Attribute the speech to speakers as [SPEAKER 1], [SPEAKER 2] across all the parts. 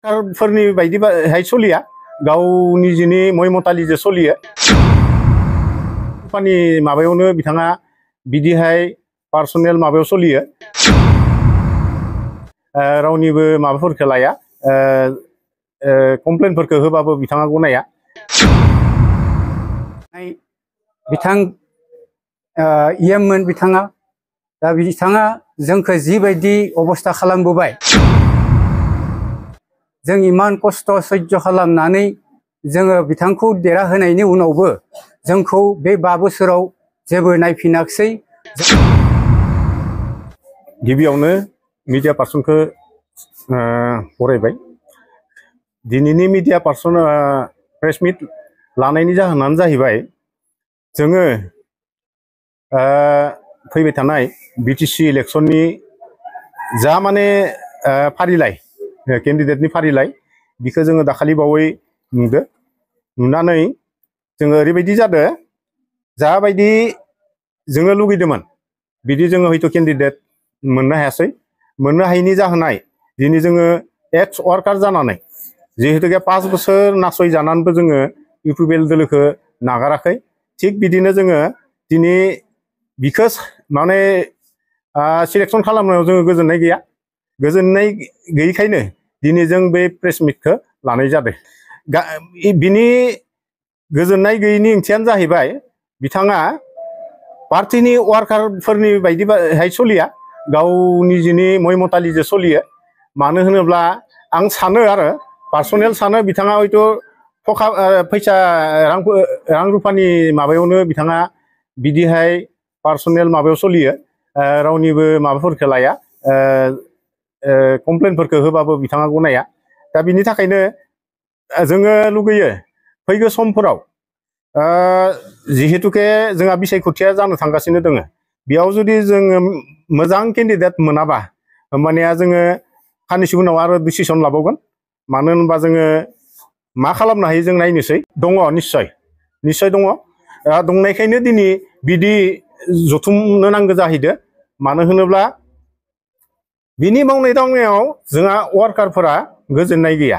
[SPEAKER 1] फोरनि बायदिहाय सोलिया गावनि जिनि मयमतालिजों सोलियो फानि माबायावनो बिथाङा बिदिहाय पार्सनेल माबायाव सोलियो रावनिबो माबाफोरखौ लाया कमप्लेनफोरखौ होबाबो बिथाङा गनाया
[SPEAKER 2] बिथां इएममोन बिथाङा दा बिथाङा जोंखौ जिबायदि अबस्था खालामबोबाय जों इमान खस्थ' सह्य खालामनानै जोङो बिथांखौ देरहाहोनायनि उनावबो जोंखौ बे 5 बोसोराव जेबो नायफिनाखसै
[SPEAKER 1] गिबियावनो मिडिया पार्सनखौ बरायबाय दिनैनि मिडिया पार्सन प्रेस मिट लानायनि जाहोनानो जाहैबाय जोङो फैबाय थानाय बिटिसि इलेक्शननि जा माने फारिलाइ केन्डिडेटनि फारिलाइ बिखौ जोङो दाखालि बावै नुनानै जोङो ओरैबायदि जादों जाबायदि जोङो लुगैदोंमोन बिदि जोङो हयथ' केन्डिडेट मोननो हायासै मोननो हायैनि जाहोनाय दिनै जोङो एक्स वार्कार जानानै जिहेतुके 5 बोसोर नासय जानानैबो जोङो इउपिपिएल दोलोखौ नागाराखै थिग बिदिनो जोङो दिनै बिखौ माने सिलेक्शन खालामनायाव जोङो गोजोननाय गैया गोजोननाय गैयैखायनो दिनै जों बे प्रेस मिटखौ लानाय जादों बिनि गोजोननाय गैयैनि ओंथियानो जाहैबाय बिथाङा पार्टीनि वार्कारफोरनि बायदिहाय सोलिया गावनि जिनि मयमतालिजों सोलियो मानो होनोब्ला आं सानो आरो पार्सनेल सानो बिथाङा हयथ' फैसा रां रुफानि माबायावनो बिथाङा बिदिहाय पार्सनेल माबायाव सोलियो रावनिबो माबाफोरखौ लाया कमप्लेनफोरखौ होबाबो बिथाङा गनाया दा बिनि थाखायनो जोङो लुगैयो फैगौ समफोराव जिहेतुके जोंहा बिसायख'थिया जानो थांगासिनो दङ बेयाव जुदि जोङो मोजां केन्डिडेट मोनाबा होमबानिया जोङो साननैसो उनाव आरो डिसिसन लाबावगोन मानो होनबा जोङो मा खालामनो हायो जों नायनोसै दङ निस्सय दङ दंनायखायनो दिनै बिदि जथुमनो नांगौ जाहैदों मानो होनोब्ला बिनि मावनाय दांनायाव जोंहा वार्कारफोरा गोजोननाय गैया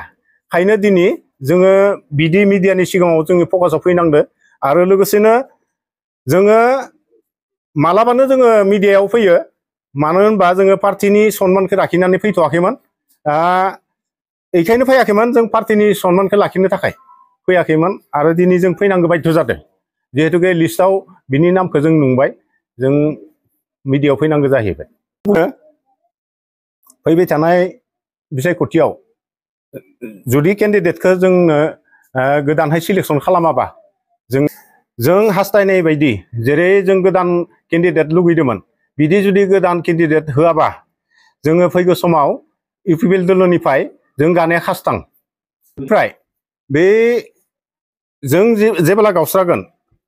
[SPEAKER 1] खायनो दिनै जोङो बिदि मिडियानि सिगाङाव जोङो फकासाव फैनांदो आरो लोगोसेनो जोङो मालाबानो जोङो मिडियायाव फैयो मानो होनबा जोङो पार्टीनि सनमानखौ लाखिनानै फैथ'वाखैमोन बेखायनो फैयाखैमोन जों पार्टीनि सनमानखौ लाखिनो थाखाय फैयाखैमोन आरो दिनै जों फैनांगौ बाध्य जादों जिहेतुके लिस्टआव बिनि नामखौ जों नुबाय जों मिडियायाव फैनांगौ जाहैबाय फैबाय थानाय बिसायख'थियाव जुदि केन्डिडेटखौ जोंनो गोदानहाय सिलेक्शन खालामाबा जों हास्थायनाय बायदि जेरै जों गोदान केन्डिडेट लुगैदोंमोन बिदि जुदि गोदान केन्डिडेट होआबा जोङो फैगौ समाव इउपिपिएल दोलोनिफ्राय जों गानाया खास्तां ओमफ्राय बे जों जेब्ला गावस्रागोन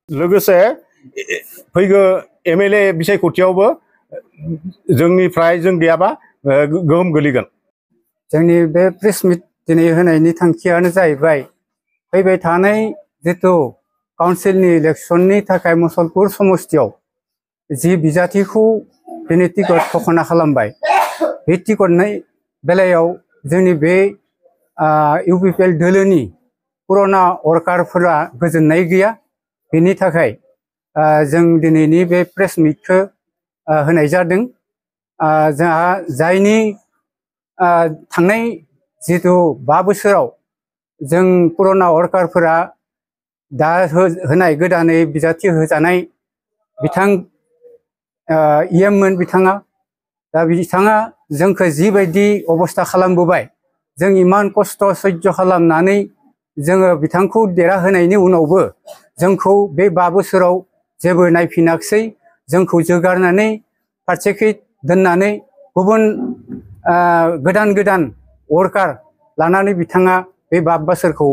[SPEAKER 1] लोगोसे फैगौ एमएलए बिसायख'थियावबो जोंनिफ्राय जों गैयाबा गोहोम गोलैगोन
[SPEAKER 2] जोंनि बे प्रेस मिट दिनै होनायनि थांखियानो जाहैबाय फैबाय थानाय जितु काउन्सिलनि इलेक्शननि थाखाय मुसलपुर समस्तियाव जि बिजाथिखौ दिनै टिकट घोषणा खालामबाय बे टिकटनि बेलायाव जोंनि बे इउपिपिएल दोलोनि पुराना वार्कारफोरा गोजोननाय गैया बेनि थाखाय जों दिनैनि बे प्रेस मिटखौ होनाय जादों जोंहा जायनि थांनाय जितु 5 बोसोराव जों पुराना वार्कारफोरा दा होनाय गोदानै बिजाथि होजानाय बिथां इएममोन बिथाङा दा बिथाङा जोंखौ जिबायदि अबस्था खालामबोबाय जों इमान खस्थ' सह्य खालामनानै जोङो बिथांखौ देरहाहोनायनि उनावबो जोंखौ बे 5 बोसोराव जेबो नायफिनाखसै जोंखौ जोगारनानै फारसेखै दोननानै गुबुन गोदान वार्कार लानानै बिथाङा बे 5 बोसोरखौ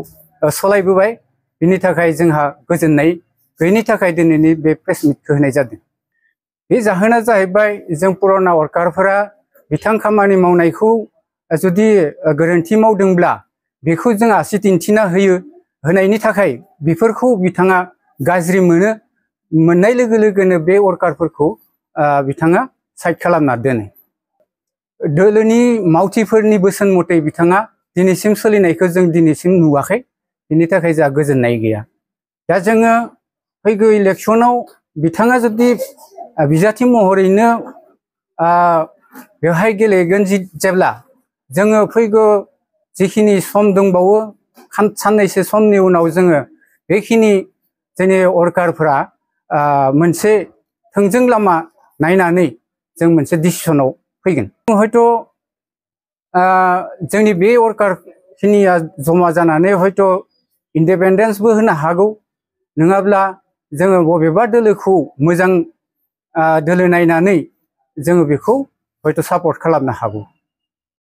[SPEAKER 2] सालायबोबाय बिनि थाखाय जोंहा गोजोननाय गैयैनि थाखाय दिनैनि बे प्रेस मिटखौ होनाय जादों बे जाहोना जाहैबाय जों पुराना वार्कारफोरा बिथां खामानि मावनायखौ जुदि गोरोन्थि मावदोंब्ला बेखौ जों आसि दिन्थिना होनायनि थाखाय बेफोरखौ बिथाङा गाज्रि मोननाय लोगो लोगोनो बे वार्कारफोरखौ बिथाङा साइड खालामना दोनो दोलोनि मावथिफोरनि बोसोन मथे बिथाङा दिनैसिम सोलिनायखौ जों दिनैसिम नुवाखै बिनि थाखाय जोंहा गोजोननाय गैया दा जोङो फैगौ इलेक्सनाव बिथाङा जुदि बिजाथि महरैनो बेवहाय गेलेगोन जेब्ला जोङो फैगौ जिखिनि सम दंबावो साननैसो समनि उनाव जोङो बेखिनि जोंनि वर्कारफोरा मोनसे थोंजों लामा नायनानै जों मोनसे डिसिसनाव फैगोन हयथ' जोंनि बे वर्कार खिनिया जमा जानानै हयथ' इन्डिपेन्डेन्सबो होनो हागौ नङाब्ला जोङो बबेबा दोलोखौ मोजां दोलो नायनानै जोङो बेखौ हयथ' सापर्ट खालामनो हागौ।